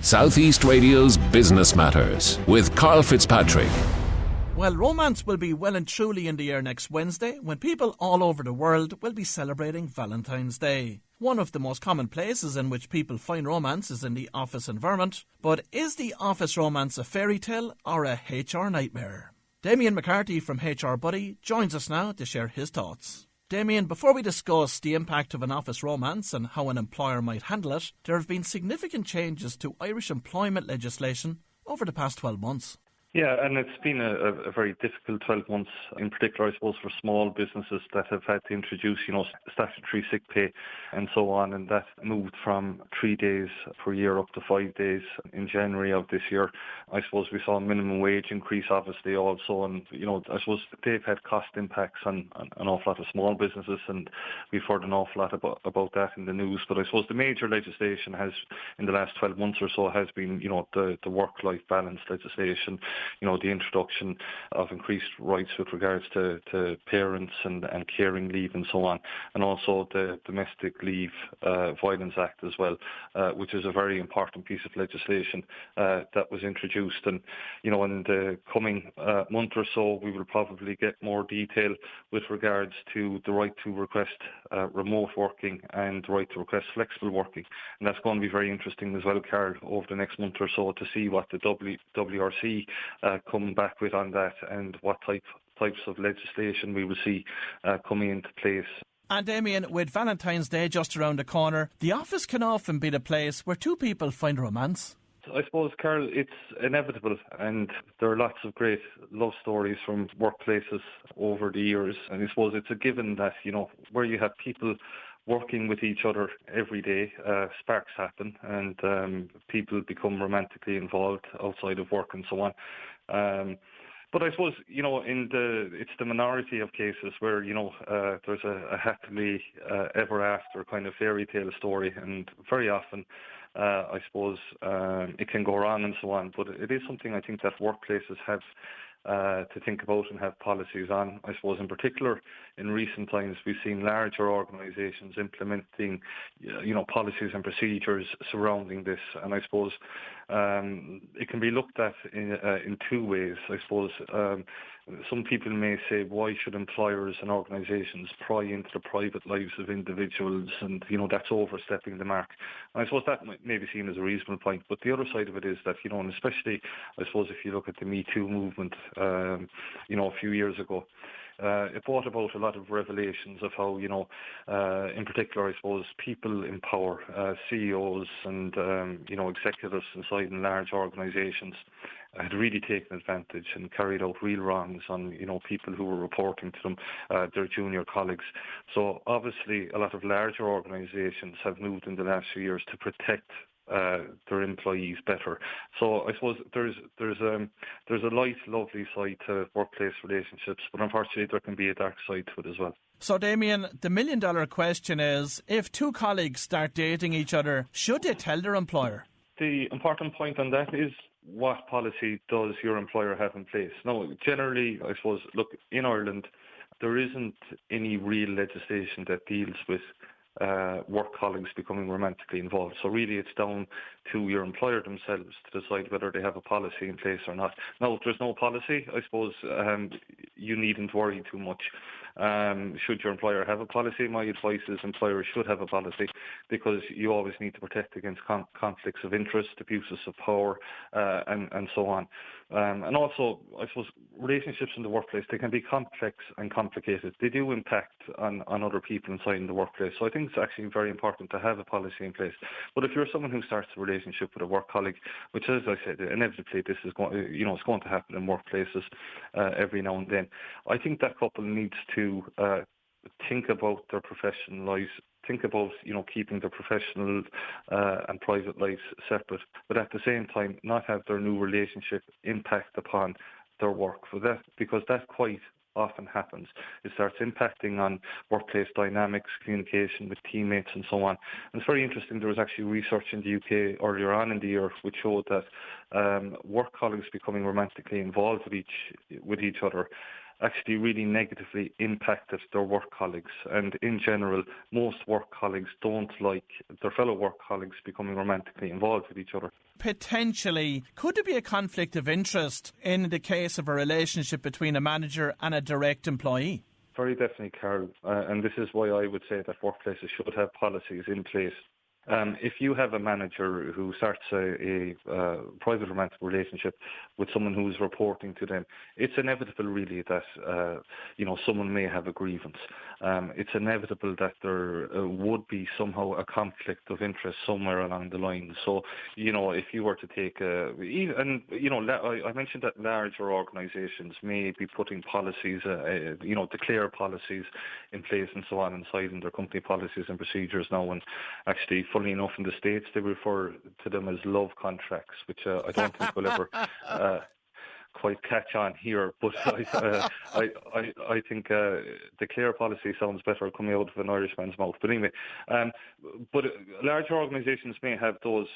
Southeast Radio's Business Matters with Karl Fitzpatrick. Well, romance will be well and truly in the air next Wednesday when people all over the world will be celebrating Valentine's Day. One of the most common places in which people find romance is in the office environment. But is the office romance a fairy tale or a HR nightmare? Damien McCarthy from HR Buddy joins us now to share his thoughts. Damien, before we discuss the impact of an office romance and how an employer might handle it, there have been significant changes to Irish employment legislation over the past 12 months. Yeah, and it's been a very difficult 12 months, in particular, I suppose, for small businesses that have had to introduce, statutory sick pay and so on, and that moved from 3 days per year up to 5 days in January of this year. I suppose we saw a minimum wage increase, obviously, also, and, I suppose they've had cost impacts on an awful lot of small businesses, and we've heard an awful lot about that in the news. But I suppose the major legislation has, in the last 12 months or so, has been, the work-life balance legislation, the introduction of increased rights with regards to parents and caring leave and so on, and also the Domestic Leave Violence Act as well, which is a very important piece of legislation that was introduced. And, in the coming month or so, we will probably get more detail with regards to the right to request remote working and the right to request flexible working. And that's going to be very interesting as well, Karl, over the next month or so to see what the WRC come back with on that and what types of legislation we will see coming into place. And Damien, with Valentine's Day just around the corner, the office can often be the place where two people find romance. I suppose, Karl, it's inevitable, and there are lots of great love stories from workplaces over the years. And I suppose it's a given that, where you have people working with each other every day, sparks happen, and people become romantically involved outside of work and so on. But I suppose, it's the minority of cases where, there's a happily ever after kind of fairy tale story, and very often, I suppose, it can go wrong and so on. But it is something I think that workplaces have to think about and have policies on. I suppose in particular in recent times we've seen larger organisations implementing policies and procedures surrounding this, and I suppose it can be looked at in two ways. I suppose some people may say, why should employers and organisations pry into the private lives of individuals, and that's overstepping the mark. And I suppose that may be seen as a reasonable point, but the other side of it is that and especially I suppose if you look at the Me Too movement a few years ago, it brought about a lot of revelations of how, in particular, I suppose, people in power, CEOs and, executives inside in large organisations had really taken advantage and carried out real wrongs on, people who were reporting to them, their junior colleagues. So obviously a lot of larger organisations have moved in the last few years to protect their employees better. So I suppose there's a light, lovely side to workplace relationships, but unfortunately there can be a dark side to it as well. So Damien, the $1 million question is, if two colleagues start dating each other, should they tell their employer? The important point on that is, what policy does your employer have in place? Now, generally, I suppose, look, in Ireland, there isn't any real legislation that deals with work colleagues becoming romantically involved. So really it's down to your employer themselves to decide whether they have a policy in place or not. Now, if there's no policy, I suppose you needn't worry too much. Should your employer have a policy? My advice is employers should have a policy, because you always need to protect against conflicts of interest, abuses of power, and so on. And also, I suppose, relationships in the workplace, they can be complex and complicated. They do impact on other people inside the workplace. So I think it's actually very important to have a policy in place. But if you're someone who starts a relationship with a work colleague, which, as I said, inevitably this is going, it's going to happen in workplaces every now and then, I think that couple needs to think about their professional lives, think about, keeping their professional and private lives separate, but at the same time not have their new relationship impact upon their work, because that quite often happens. It starts impacting on workplace dynamics, communication with teammates and so on. And it's very interesting, there was actually research in the UK earlier on in the year which showed that work colleagues becoming romantically involved with each other actually really negatively impacted their work colleagues. And in general, most work colleagues don't like their fellow work colleagues becoming romantically involved with each other. Potentially, could there be a conflict of interest in the case of a relationship between a manager and a direct employee? Very definitely, Karl. And this is why I would say that workplaces should have policies in place. If you have a manager who starts a private romantic relationship with someone who's reporting to them, it's inevitable really that someone may have a grievance. It's inevitable that there would be somehow a conflict of interest somewhere along the line. So, if you were to take I mentioned that larger organisations may be putting policies, declare policies in place and so on inside in their company policies and procedures now, and actually, funnily enough, in the States, they refer to them as love contracts, which I don't think will ever quite catch on here. But I think declare policy sounds better coming out of an Irishman's mouth. But anyway, but larger organisations may have those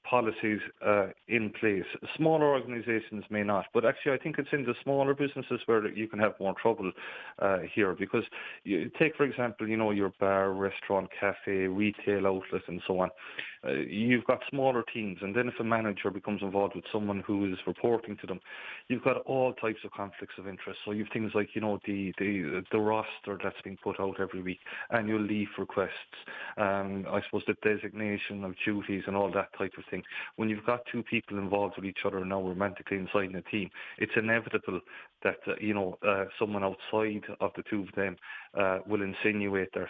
policies in place. Smaller organisations may not, but actually I think it's in the smaller businesses where you can have more trouble here, because you take, for example, your bar, restaurant, cafe, retail outlet and so on. You've got smaller teams, and then if a manager becomes involved with someone who is reporting to them, you've got all types of conflicts of interest. So you've things like, the roster that's being put out every week, annual leave requests, I suppose the designation of duties and all that type of thing. When you've got two people involved with each other now romantically inside a team, it's inevitable that someone outside of the two of them will insinuate that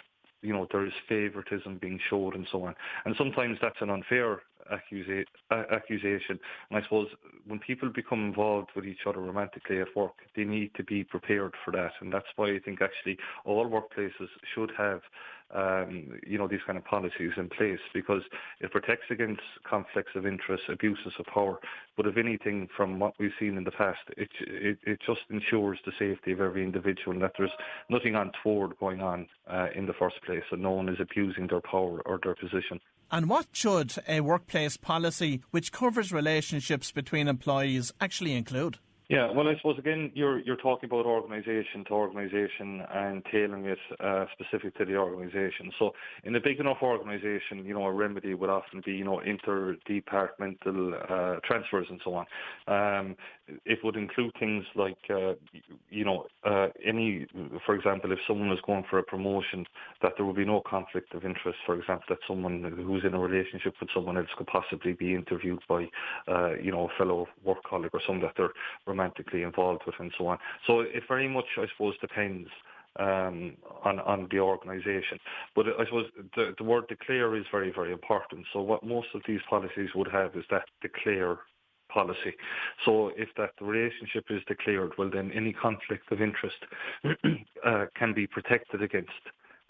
there is favouritism being showed and so on. And sometimes that's an unfair accusation. And I suppose when people become involved with each other romantically at work, they need to be prepared for that. And that's why I think actually all workplaces should have these kind of policies in place, because it protects against conflicts of interest, abuses of power. But if anything, from what we've seen in the past, it just ensures the safety of every individual, and that there's nothing untoward going on in the first place, and no one is abusing their power or their position. And what should a workplace policy which covers relationships between employees actually include? Yeah, well, I suppose, again, you're talking about organisation to organisation and tailoring it specific to the organisation. So in a big enough organisation, a remedy would often be, interdepartmental transfers and so on. It would include things like, for example, if someone was going for a promotion, that there would be no conflict of interest. For example, that someone who's in a relationship with someone else could possibly be interviewed by, a fellow work colleague or someone that they're romantically involved with and so on. So it very much, I suppose, depends on the organisation. But I suppose the word declare is very, very important. So what most of these policies would have is that declare policy. So if that relationship is declared, well then any conflict of interest can be protected against,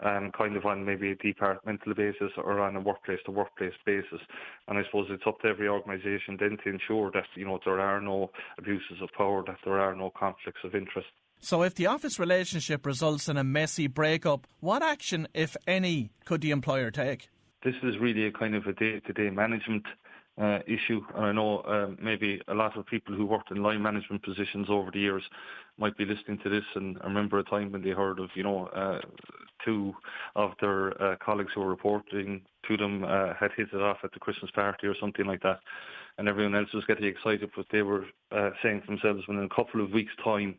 kind of on maybe a departmental basis or on a workplace-to-workplace basis. And I suppose it's up to every organisation then to ensure that, there are no abuses of power, that there are no conflicts of interest. So if the office relationship results in a messy breakup, what action, if any, could the employer take? This is really a kind of a day-to-day management issue. And I know maybe a lot of people who worked in line management positions over the years might be listening to this and remember a time when they heard of, two of their colleagues who were reporting to them had hit it off at the Christmas party or something like that. And everyone else was getting excited, but they were saying to themselves, well, in a couple of weeks' time,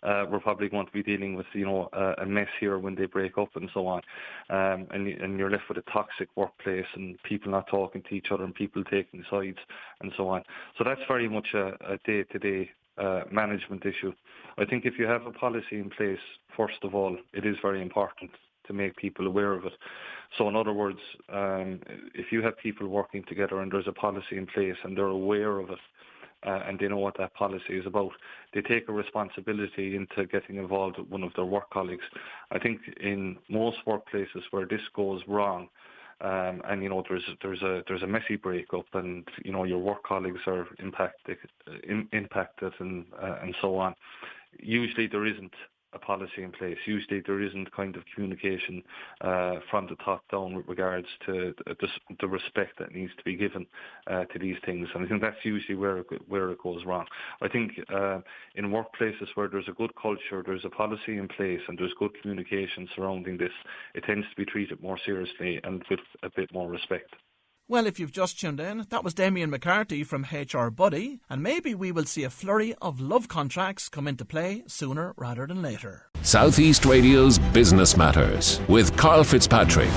we're probably going to be dealing with, a mess here when they break up and so on. And you're left with a toxic workplace and people not talking to each other and people taking sides and so on. So that's very much a day-to-day management issue. I think if you have a policy in place, first of all, it is very important to make people aware of it. So in other words, if you have people working together and there's a policy in place and they're aware of it, and they know what that policy is about, they take a responsibility into getting involved with one of their work colleagues. I think in most workplaces where this goes wrong, and there's a messy breakup, and your work colleagues are impacted and so on, usually there isn't a policy in place. Usually there isn't kind of communication from the top down with regards to the respect that needs to be given to these things, and I think that's usually where it goes wrong. I think in workplaces where there's a good culture, there's a policy in place, and there's good communication surrounding this, it tends to be treated more seriously and with a bit more respect. Well, if you've just tuned in, that was Damien McCarthy from HR Buddy, and maybe we will see a flurry of love contracts come into play sooner rather than later. Southeast Radio's Business Matters with Karl Fitzpatrick.